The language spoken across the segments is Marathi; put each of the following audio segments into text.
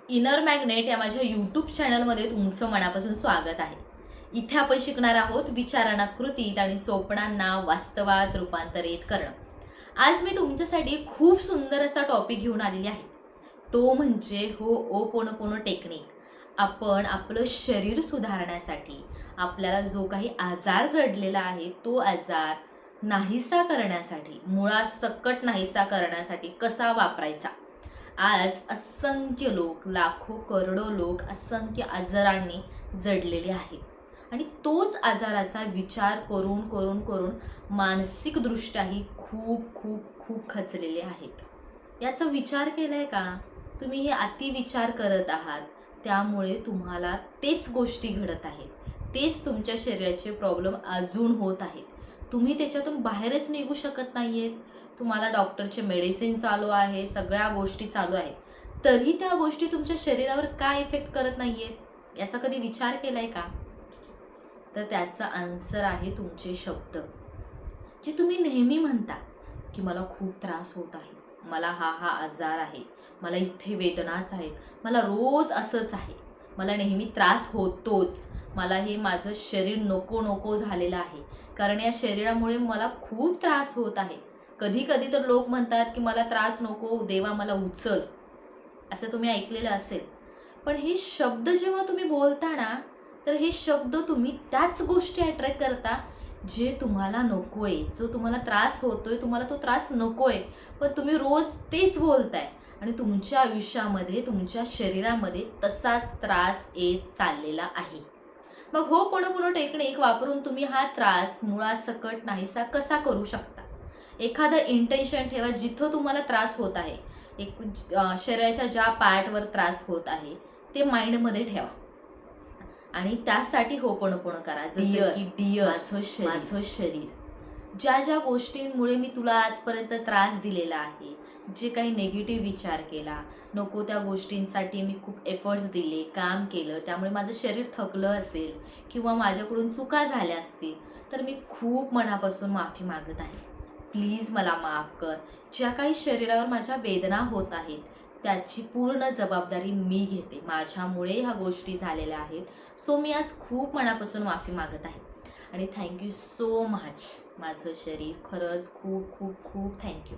इनर मॅग्नेट या माझ्या यूट्यूब चॅनलमध्ये तुमचं मनापासून स्वागत आहे. इथे आपण शिकणार आहोत विचारांना कृतीत आणि स्वप्नांना वास्तवात रूपांतरित करणं. आज मी तुमच्यासाठी खूप सुंदर असा टॉपिक घेऊन आलेली आहे. तो म्हणजे होओपोनोपोनो टेक्निक. आपण आपलं शरीर सुधारण्यासाठी, आपल्याला जो काही आजार जडलेला आहे तो आजार नाहीसा करण्यासाठी, मुळासकट नाहीसा करण्यासाठी कसा वापरायचा. आज असंख्य लोक, लाखो करोडो लोक असंख्य आजारांनी जडलेले आहेत आणि तोच आजाराचा विचार करून करून करून मानसिकदृष्ट्याही खूप खूप खूप खचलेले आहेत. याचा विचार केलाय का तुम्ही? हे अतिविचार करत आहात, त्यामुळे तुम्हाला तेच गोष्टी घडत आहेत, तेच तुमच्या शरीराचे प्रॉब्लेम अजून होत आहेत. तुम्ही त्याच्यातून बाहेरच निघू शकत नाहीयेत. तुम्हाला डॉक्टरचे मेडिसिन चालू आहे, सगळ्या गोष्टी चालू आहेत, तरी त्या गोष्टी तुमच्या शरीरावर काय इफेक्ट करत नाहीयेत, याचा कधी विचार केलाय का? तर त्याचा आन्सर आहे तुमचे शब्द, जे तुम्ही नेहमी म्हणता की मला खूप त्रास होत आहे, मला हा हा आजार आहे, मला इथे वेदनाच आहेत, मला रोज असंच आहे, मला नेहमी त्रास होतोच, मला हे माझं शरीर नको नको झालेलं आहे, कारण या शरीरामुळे मला खूप त्रास होत आहे. कधी कधी तर लोक म्हणतात की मला त्रास नको, देवा मला उचल, असं तुम्ही ऐकलेलं असेल. पण हे शब्द जेव्हा तुम्ही बोलता ना, तर हे शब्द तुम्ही त्याच गोष्टी अट्रॅक्ट करता जे तुम्हाला नकोय. जो तुम्हाला त्रास होतोय, तुम्हाला तो त्रास नकोय, पण तुम्ही रोज तेच बोलताय आणि तुमच्या आयुष्यामध्ये, तुमच्या शरीरामध्ये तसाच त्रास येत चाललेला आहे. मग होपोनोपोनो टेक्निक वापरून तुम्ही हा त्रास मुळासकट नाहीसा कसा करू शकता? एखादं इंटेन्शन ठेवा, जिथं तुम्हाला त्रास होत आहे, एक शरीराच्या ज्या पार्टवर त्रास होत आहे ते माइंडमध्ये ठेवा आणि त्यासाठी होपोनोपोनो करा. जसं की डिअर, माझं शरीर, ज्या ज्या गोष्टींमुळे मी तुला आजपर्यंत त्रास दिलेला आहे, जे काही नेगेटिव्ह विचार केला, नको त्या गोष्टींसाठी मी खूप एफर्ट्स दिले, काम केलं, त्यामुळे माझं शरीर थकलं असेल किंवा माझ्याकडून चुका झाल्या असतील, तर मी खूप मनापासून माफी मागत आहे. प्लीज मला माफ कर. ज्या काही शरीरावर माझ्या वेदना होत आहेत त्याची पूर्ण जबाबदारी मी घेते. माझ्यामुळे ह्या गोष्टी झालेल्या आहेत, सो मी आज खूप मनापासून माफी मागत आहे आणि थँक्यू सो मच. माझं शरीर खरंच खूप खूप खूप थँक्यू.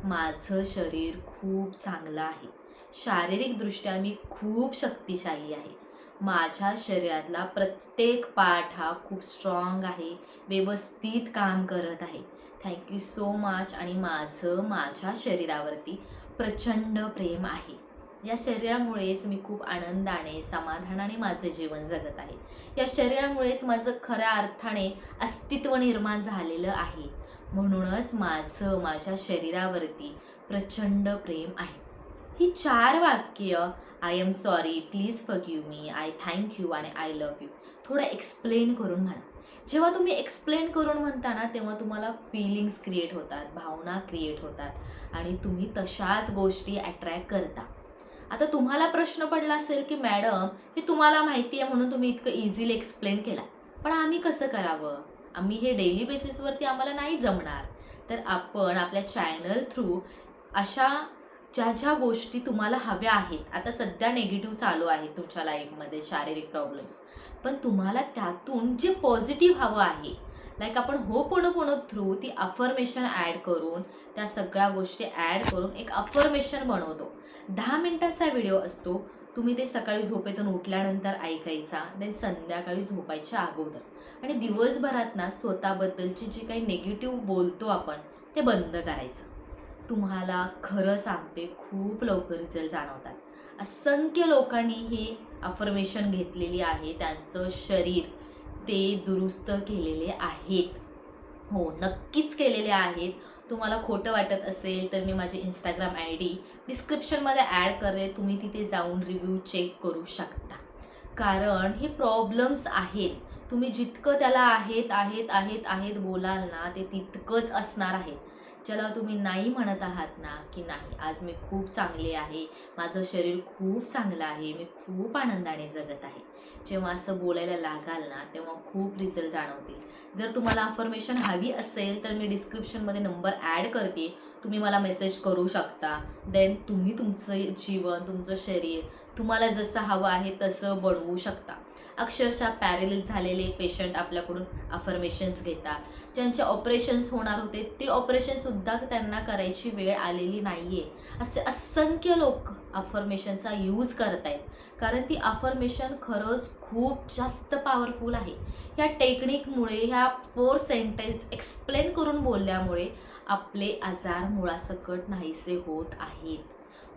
माझं शरीर खूप चांगलं आहे. शारीरिकदृष्ट्या मी खूप शक्तिशाली आहे. माझ्या शरीरातला प्रत्येक पार्ट हा खूप स्ट्रॉंग आहे, व्यवस्थित काम करत आहे. Thank you so much. आणि माझं माझ्या शरीरावरती प्रचंड प्रेम आहे. या शरीरामुळेच मी खूप आनंदाने, समाधानाने माझे जीवन जगत आहे. या शरीरामुळेच माझं खऱ्या अर्थाने अस्तित्व निर्माण झालेलं आहे. म्हणूनच माझं माझ्या शरीरावरती प्रचंड प्रेम आहे. ही 4 वाक्य, I am sorry, please forgive me, I thank you आणि आय लव्ह यू, थोडं एक्सप्लेन करून म्हणा. जेव्हा तुम्ही एक्सप्लेन करून म्हणता ना, तेव्हा तुम्हाला फिलिंग्स क्रिएट होतात, भावना क्रिएट होतात आणि तुम्ही तशाच गोष्टी अट्रॅक्ट करता. आता तुम्हाला प्रश्न पडला असेल की मॅडम, हे तुम्हाला माहिती आहे म्हणून तुम्ही इतकं इझिली एक्सप्लेन केला, पण आम्ही कसं करावं? आम्ही हे डेली बेसिसवरती आम्हाला नाही जमणार. तर आपण आपल्या चॅनल थ्रू अशा ज्या ज्या गोष्टी तुम्हाला हव्या आहेत, आता सध्या नेगेटिव्ह चालू आहे तुमच्या लाईफमध्ये, शारीरिक प्रॉब्लेम्स, पण तुम्हाला त्यातून जे पॉझिटिव्ह हवं आहे, लाईक आपण होपोनोपोनो थ्रू ती अफर्मेशन ॲड करून, त्या सगळ्या गोष्टी ॲड करून एक अफर्मेशन बनवतो. 10 मिनिटाचा व्हिडिओ असतो. तुम्ही ते सकाळी झोपेतून उठल्यानंतर ऐकायचा, देन संध्याकाळी झोपायच्या अगोदर. आणि दिवसभरात ना स्वतःबद्दलची जी काही निगेटिव्ह बोलतो आपण, ते बंद करायचं. तुम्हाला खरं सांगते, खूप लवकर रिझल्ट जाणवतात. असंख्य लोकांनी हे अफर्मेशन घेतलेली आहे, त्यांचं शरीर ते दुरुस्त केलेले आहेत. हो, नक्कीच केलेले आहेत. तुम्हाला खोटं वाटत असेल तर मी माझी इंस्टाग्राम ID डिस्क्रिप्शनमध्ये ॲड करेन, तुम्ही तिथे जाऊन रिव्ह्यू चेक करू शकता. कारण हे प्रॉब्लेम्स आहेत, तुम्ही जितकं त्याला आहेत आहेत आहेत आहेत बोलाल ना, ते तितकंच असणार आहे. ज्याला तुम्ही नाही म्हणत आहात ना, की नाही आज मी खूप चांगले आहे, माझं शरीर खूप चांगलं आहे, मी खूप आनंदाने जगत आहे, जेव्हा असं बोलायला लागाल ना, तेव्हा खूप रिझल्ट जाणवतील. जर तुम्हाला अफर्मेशन हवी असेल तर मी डिस्क्रिप्शनमध्ये नंबर ॲड करते, तुम्ही मला मेसेज करू शकता. देन तुम्ही तुमचं जीवन, तुमचं शरीर तुम्हाला जसं हवं आहे तसं बनवू शकता. अक्षरशः पॅरेलिस झालेले पेशंट आपल्याकडून अफर्मेशन्स घेतात. ज्यांचे ऑपरेशन्स होणार होते ते ऑपरेशनसुद्धा त्यांना करायची वेळ आलेली नाही आहे. असे असंख्य लोक अफर्मेशनचा यूज करत आहेत, कारण ती अफर्मेशन खरंच खूप जास्त पॉवरफुल आहे. ह्या टेक्निकमुळे, ह्या 4 सेंटेन्स एक्सप्लेन करून बोलल्यामुळे आपले आजार मुळासकट नाहीसे होत आहेत.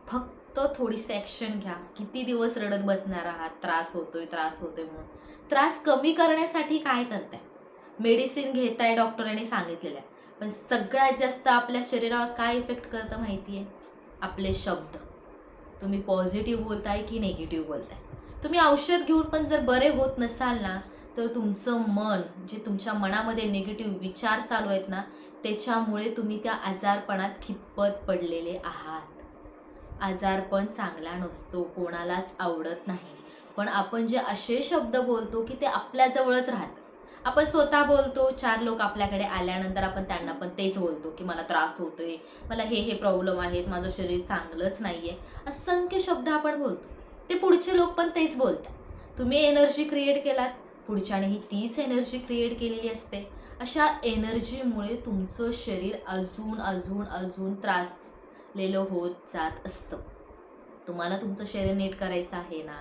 फक्त थोडीशी ॲक्शन घ्या. किती दिवस रडत बसणार आहात, त्रास होतोय म्हणून? त्रास कमी करण्यासाठी काय करताय? मेडिसिन घेताय, डॉक्टरांनी सांगितलेलं आहे, पण सगळ्यात जास्त आपल्या शरीरावर काय इफेक्ट करतं माहिती आहे? आपले शब्द. तुम्ही पॉझिटिव्ह बोलताय की निगेटिव्ह बोलताय? तुम्ही औषध घेऊन पण जर बरे होत नसाल ना, तर तुमचं मन, जे तुमच्या मनामध्ये निगेटिव्ह विचार चालू आहेत ना, त्याच्यामुळे तुम्ही त्या आजारपणात खितपत पडलेले आहात. आजारपण चांगला नसतो, कोणालाच आवडत नाही, पण आपण जे असे शब्द बोलतो की ते आपल्याजवळच राहतात. आपण स्वतः बोलतो, 4 लोक आपल्याकडे आल्यानंतर आपण त्यांना पण तेच बोलतो की मला त्रास होतोय, मला हे प्रॉब्लेम आहेत, माझं शरीर चांगलंच नाहीये. असंख्य शब्द आपण बोलतो, ते पुढचे लोक पण तेच बोलतात. तुम्ही एनर्जी क्रिएट केलात, पुढच्यानेही तीच एनर्जी क्रिएट केलेली असते. अशा एनर्जीमुळे तुमचं शरीर अजून अजून अजून त्रासलेलं होत जात असतं. तुम्हाला तुमचं शरीर नीट करायचं आहे ना,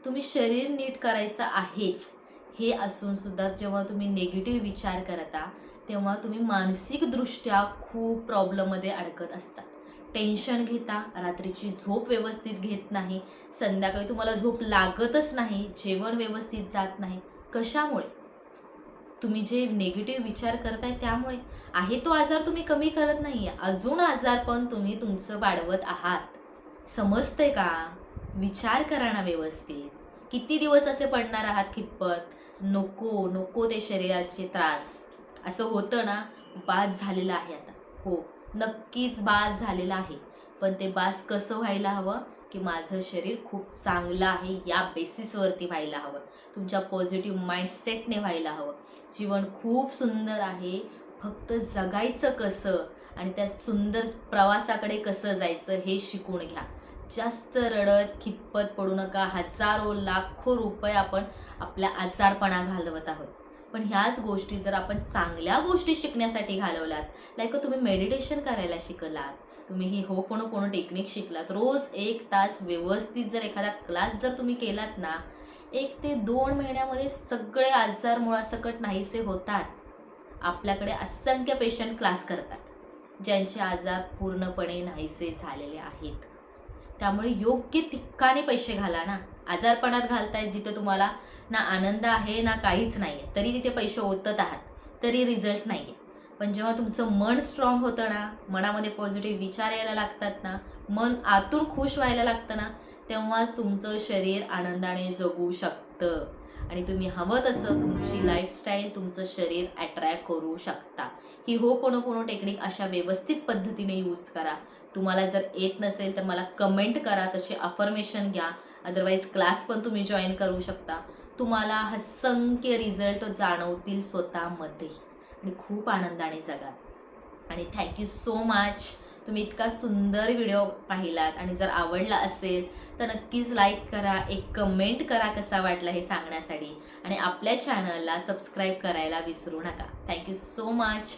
तुम्ही शरीर नीट करायचं आहेच हे असून सुद्धा जेव्हा तुम्ही निगेटिव्ह विचार करता, तेव्हा तुम्ही मानसिकदृष्ट्या खूप प्रॉब्लेममध्ये अडकत असतात. टेन्शन घेता, रात्रीची झोप व्यवस्थित घेत नाही, संध्याकाळी तुम्हाला झोप लागतच नाही, जेवण व्यवस्थित जात नाही. कशामुळे? तुम्ही जे निगेटिव्ह विचार करताय त्यामुळे. आहे तो आजार तुम्ही कमी करत नाहीये, अजून आजारपण तुम्ही तुमचं वाढवत आहात. समजतंय का? विचार करा ना व्यवस्थित. किती दिवस असे पडणार आहात खितपत? नको नको ते शरीराचे त्रास. असं होतं ना, बास झालेलं आहे आता. हो, नक्कीच बास झालेलं आहे, पण ते बास कसं व्हायला हवं की माझं शरीर खूप चांगलं आहे या बेसिसवरती व्हायला हवं. तुमच्या पॉझिटिव्ह माइंडसेटने व्हायला हवं. जीवन खूप सुंदर आहे, फक्त जगायचं कसं आणि त्या सुंदर प्रवासाकडे कसं जायचं हे शिकून घ्या. जास्त रडत खितपत पडू नका. हजारो लाखो रुपये आपण आपल्या आजारपणा घालवत आहोत, पण ह्याच गोष्टी जर आपण चांगल्या गोष्टी शिकण्यासाठी घालवल्यात, लाईक तुम्ही मेडिटेशन करायला शिकलात, तुम्ही ही होपोनोपोनो टेक्निक शिकलात, रोज 1 तास व्यवस्थित जर एखादा क्लास जर तुम्ही केलात ना, 1 ते 2 महिन्यामध्ये सगळे आजार मुळासकट नाहीसे होतात. आपल्याकडे असंख्य पेशंट क्लास करतात, ज्यांचे आजार पूर्णपणे नाहीसे झालेले आहेत. त्यामुळे योग्य ठिकाणी पैसे घाला ना. आजारपणात घालतायत जिथे तुम्हाला ना आनंद आहे ना काहीच नाही आहे, तरी तिथे पैसे ओतत आहात, तरी रिझल्ट नाही आहे. पण जेव्हा तुमचं मन स्ट्रॉंग होतं ना, मनामध्ये पॉझिटिव्ह विचार यायला लागतात ना, मन आतून खुश व्हायला लागतं ना, तेव्हाच तुमचं शरीर आनंदाने जगू शकतं आणि तुम्ही हवं तसं तुमची लाईफस्टाईल, तुमचं शरीर अट्रॅक्ट करू शकता. ही होपोनोपोनो टेक्निक अशा व्यवस्थित पद्धतीने यूज करा. तुम्हाला जर येत नसेल तर मला कमेंट करा, तसे अफर्मेशन घ्या. अदरवाईज क्लास पण तुम्ही जॉईन करू शकता. तुम्हाला असंख्य रिझल्ट जाणवतील स्वतःमध्ये आणि खूप आनंदाने जगा. आणि थँक्यू सो मच. तुम्ही इतका सुंदर व्हिडिओ पाहिलात आणि जर आवडला असेल तर नक्कीच लाईक करा, एक कमेंट करा कसा वाटला हे सांगण्यासाठी, आणि आपल्या चॅनलला सबस्क्राईब करायला विसरू नका. Thank you so much.